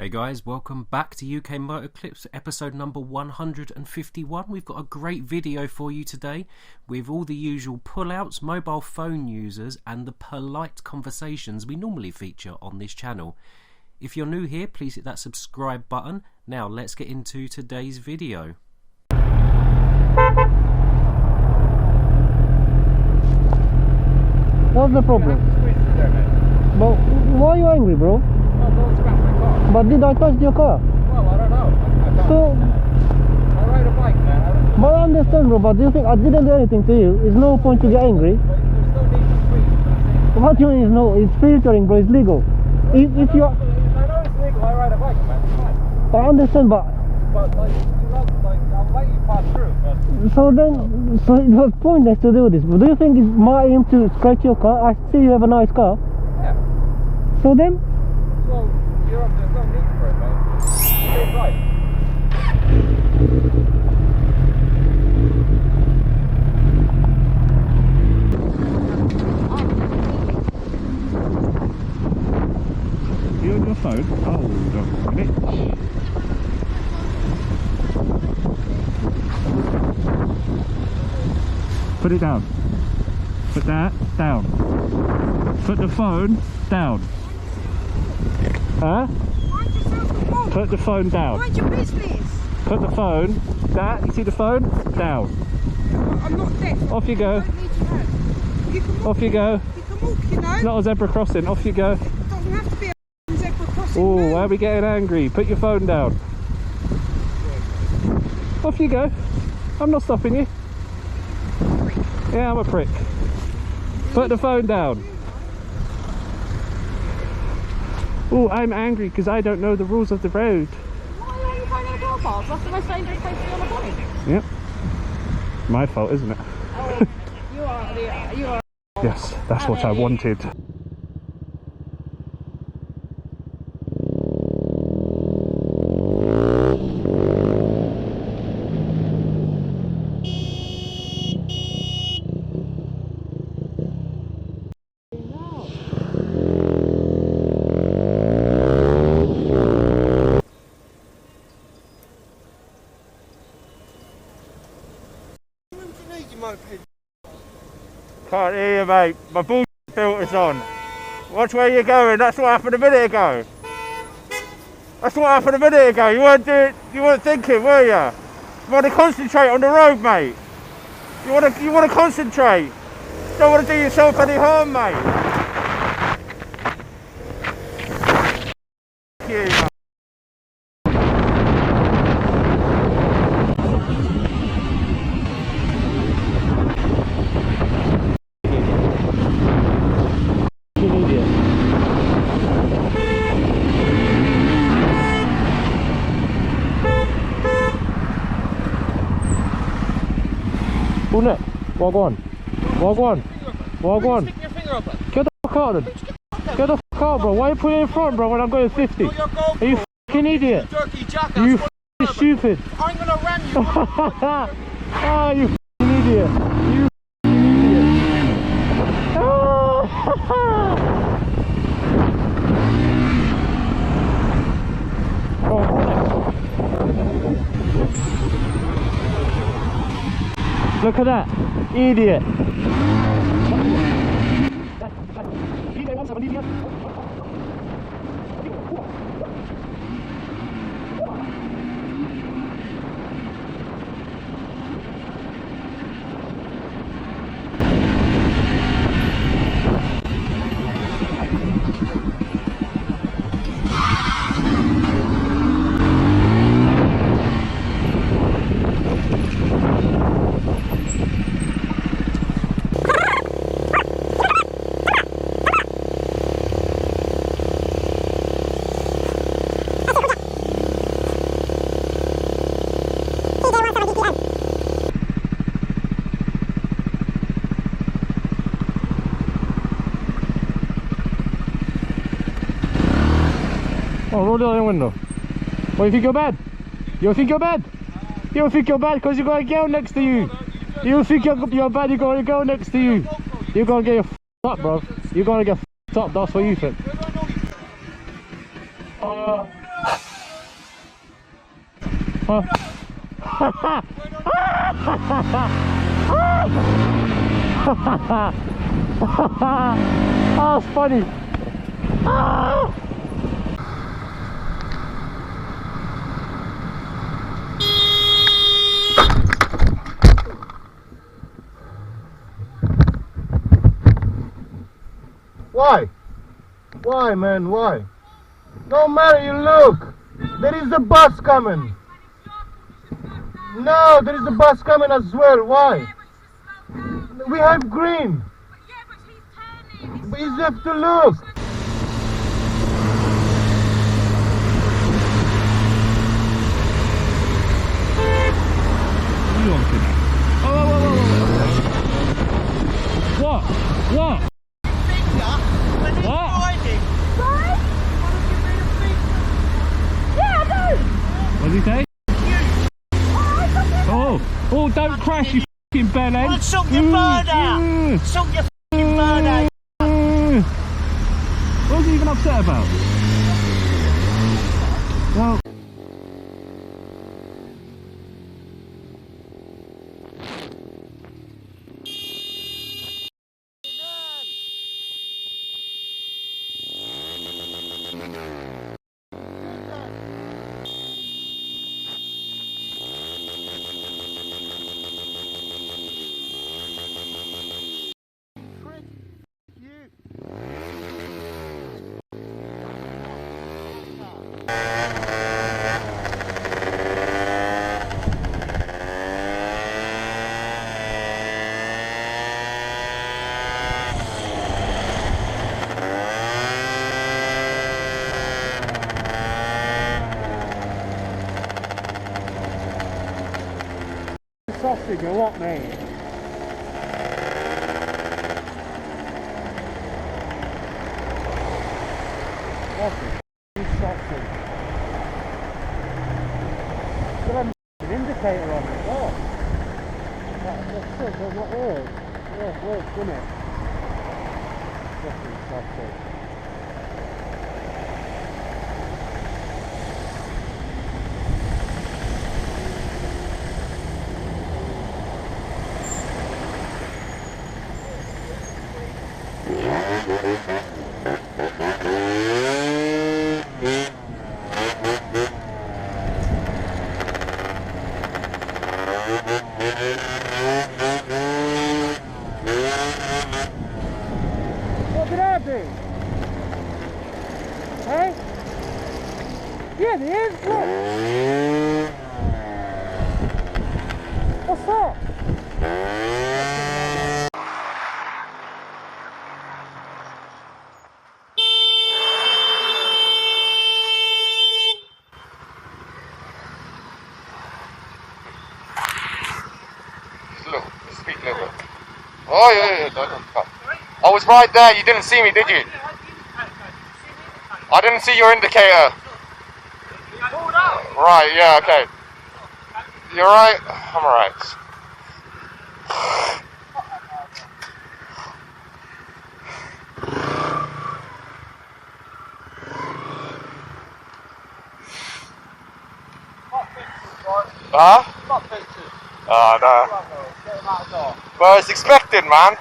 Hey guys, welcome back to UK Motoclips, episode number 151. We've got a great video for you today with all the usual pullouts, mobile phone users and the polite conversations we normally feature on this channel. If you're new here, please hit that subscribe button. Now let's get into today's video. What's the problem? But why are you angry, bro? But did I touch your car? Well, I don't know. I ride a bike, man. But I understand, bro, but do you think I didn't do anything to you? There's no point to get angry. But there's no need to speak. What do you mean is no? It's filtering, bro, it's legal. If you are... I know it's legal, I ride a bike, man. It's fine. I understand, but like, I'll let you pass through, but... So it was pointless to do this. But do you think it's my aim to scratch your car? I see you have a nice car. Yeah. So then? So, there's no need for it, man. Stay right. You on your phone? Oh, the bitch. Put it down. Put that down. Put the phone down. Huh? Put the phone down. Mind your business. Put the phone. That, you see the phone? Down. I'm not deaf. Off you go. I don't need your hand. You can walk. Off you go. You can walk, you know. It's not a zebra crossing. Off you go. It doesn't have to be a zebra crossing. Oh, no. why are we getting angry? Put your phone down. Off you go. I'm not stopping you. Yeah, I'm a prick. Put the phone down. Oh, I'm angry because I don't know the rules of the road. Why are you going in a car park? That's the most dangerous place to be on a bike. Yep. My fault, isn't it? Oh, you are. Yes, that's what I wanted. Can't hear you, mate. My bullshit filter's on. Watch where you're going. That's what happened a minute ago. That's what happened a minute ago. You weren't thinking, were you? You want to concentrate on the road, mate. You want to concentrate. Don't want to do yourself any harm, mate. F you, mate. Unit, walk on. Walk on. Walk on. Stick your finger up it. Get the fuck out then. Get the fuck out, bro. Why are you putting it in front, bro, when I'm going 50? Are you fucking idiot? Jerky jackass. You fucking stupid. I'm gonna ram you. Ah, you fucking idiot. You fucking idiot. Oh. Look at that, idiot. Oh, roll down the window. What, you think you're bad? You think you're bad? You think you're bad because you got a girl next to you. You think you're bad, you got a girl next to you. You're gonna get your up, bro. You're gonna get up, that's what you think. Oh, it's funny. Why? Why, man? Why? No matter you look. There is a bus coming. No, there is a bus coming as well. Why? We have green. But you have to look. What? What? What did he say? Oh, don't crash, you f***ing bellend. Well, sort your bird out. Sort your f***ing bird out. What was he even upset about? Well... Sausage or what, mate? What a sausage. Still have an indicator on it. Oh. That's sick, there's what it is. Yeah, it works, doesn't it? Fucking sausage. What did I do? Hey? Yeah, there is. Look. What's that? Look, speak a little bit. Oh, yeah. Don't cut. I was right there, you didn't see me, did you? I didn't see your indicator. Right, yeah, okay. You're right? I'm alright. Huh? Oh, no. Well, it's expected, man.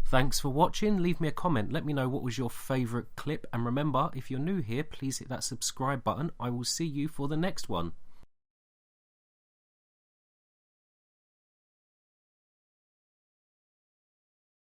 Thanks for watching. Leave me a comment. Let me know what was your favourite clip. And remember, if you're new here, please hit that subscribe button. I will see you for the next one.